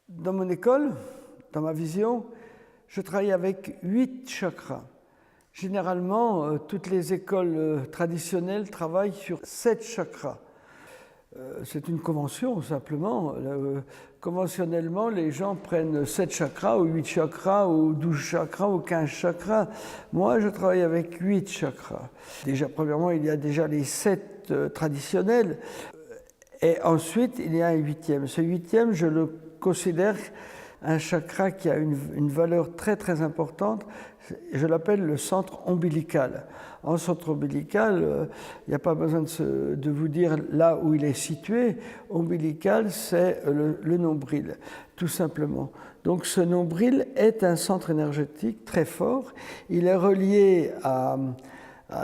Dans mon école, dans ma vision, je travaille avec 8 chakras. Généralement, toutes les écoles traditionnelles travaillent sur 7 chakras. C'est une convention, simplement. Conventionnellement, les gens prennent 7 chakras, ou 8 chakras, ou 12 chakras, ou 15 chakras. Moi, je travaille avec 8 chakras. Déjà, premièrement, il y a déjà les 7 traditionnels. Et ensuite, il y a un 8e. Ce 8e, je le considère un chakra qui a une valeur très très importante. Je l'appelle le centre ombilical. En centre ombilical, il n'y a pas besoin de vous dire là où il est situé. Ombilical, c'est le nombril, tout simplement. Donc ce nombril est un centre énergétique très fort. Il est relié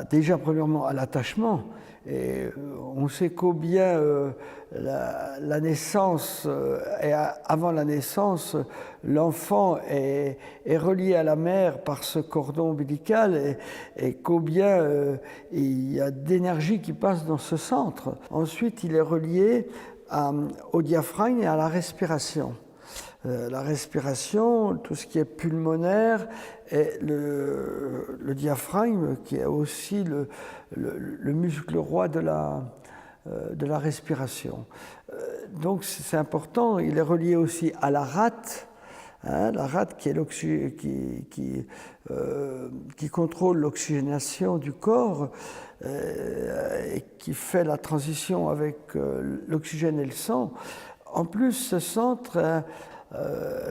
déjà premièrement à l'attachement. Et on sait combien la naissance et avant la naissance, l'enfant est relié à la mère par ce cordon ombilical et combien il y a d'énergie qui passe dans ce centre. Ensuite, il est relié au diaphragme et à la respiration. La respiration, tout ce qui est pulmonaire, et le diaphragme, qui est aussi le muscle roi de la respiration. Donc c'est important, il est relié aussi à la rate, la rate qui contrôle l'oxygénation du corps et qui fait la transition avec l'oxygène et le sang. En plus, ce centre,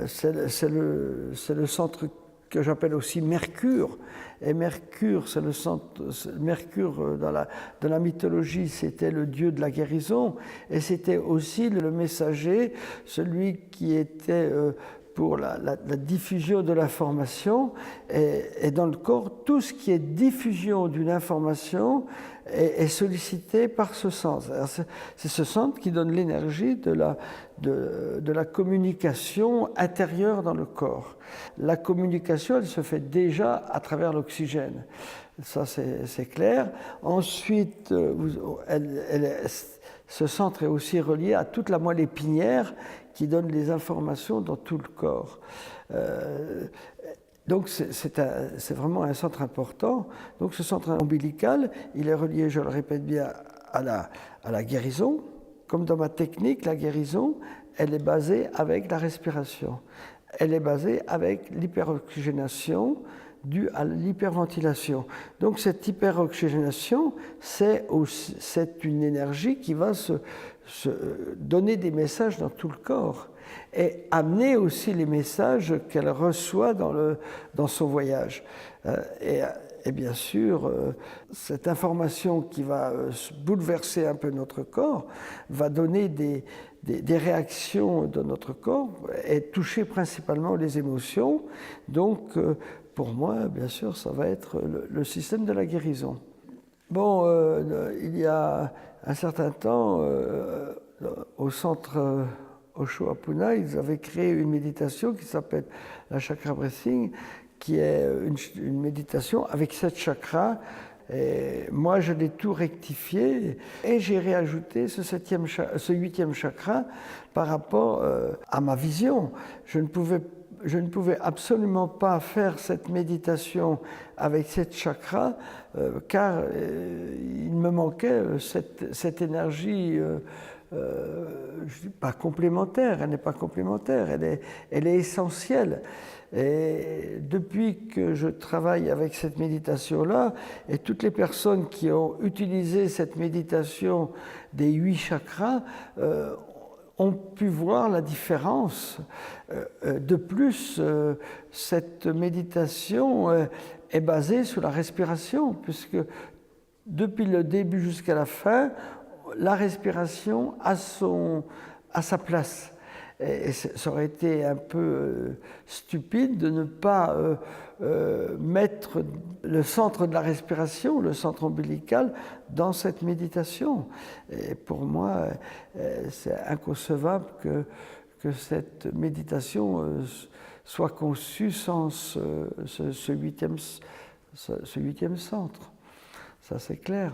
c'est le centre que j'appelle aussi Mercure. Et Mercure, c'est le centre. Mercure, dans la mythologie, c'était le dieu de la guérison. Et c'était aussi le messager, celui qui était pour la diffusion de l'information. Et dans le corps, tout ce qui est diffusion d'une information est sollicité par ce centre. C'est ce centre qui donne l'énergie de la communication intérieure dans le corps. La communication, elle se fait déjà à travers l'oxygène. Ça, c'est clair. Ensuite, ce centre est aussi relié à toute la moelle épinière qui donne les informations dans tout le corps. Donc c'est vraiment un centre important. Donc ce centre ombilical, il est relié, je le répète bien, à la guérison. Comme dans ma technique, la guérison, elle est basée avec la respiration. Elle est basée avec l'hyperoxygénation due à l'hyperventilation. Donc cette hyperoxygénation, c'est une énergie qui va se donner des messages dans tout le corps et amener aussi les messages qu'elle reçoit dans son voyage. Et bien sûr, cette information qui va bouleverser un peu notre corps va donner des réactions dans notre corps et toucher principalement les émotions. Donc, pour moi, bien sûr, ça va être le système de la guérison. Bon, il y a un certain temps, au centre Osho Apuna, ils avaient créé une méditation qui s'appelle la chakra breathing, qui est une méditation avec 7 chakras. Et moi, je l'ai tout rectifié et j'ai réajouté ce 8e chakra par rapport à ma vision. Je ne pouvais absolument pas faire cette méditation avec 7 chakras car il me manquait cette énergie. Je dis pas complémentaire, elle n'est pas complémentaire, elle est essentielle. Et depuis que je travaille avec cette méditation-là, et toutes les personnes qui ont utilisé cette méditation des 8 chakras ont pu voir la différence. De plus, cette méditation est basée sur la respiration, puisque depuis le début jusqu'à la fin, la respiration a sa place. Et ça aurait été un peu stupide de ne pas mettre le centre de la respiration, le centre ombilical, dans cette méditation. Et pour moi, c'est inconcevable que cette méditation soit conçue sans ce 8e centre. Ça, c'est clair.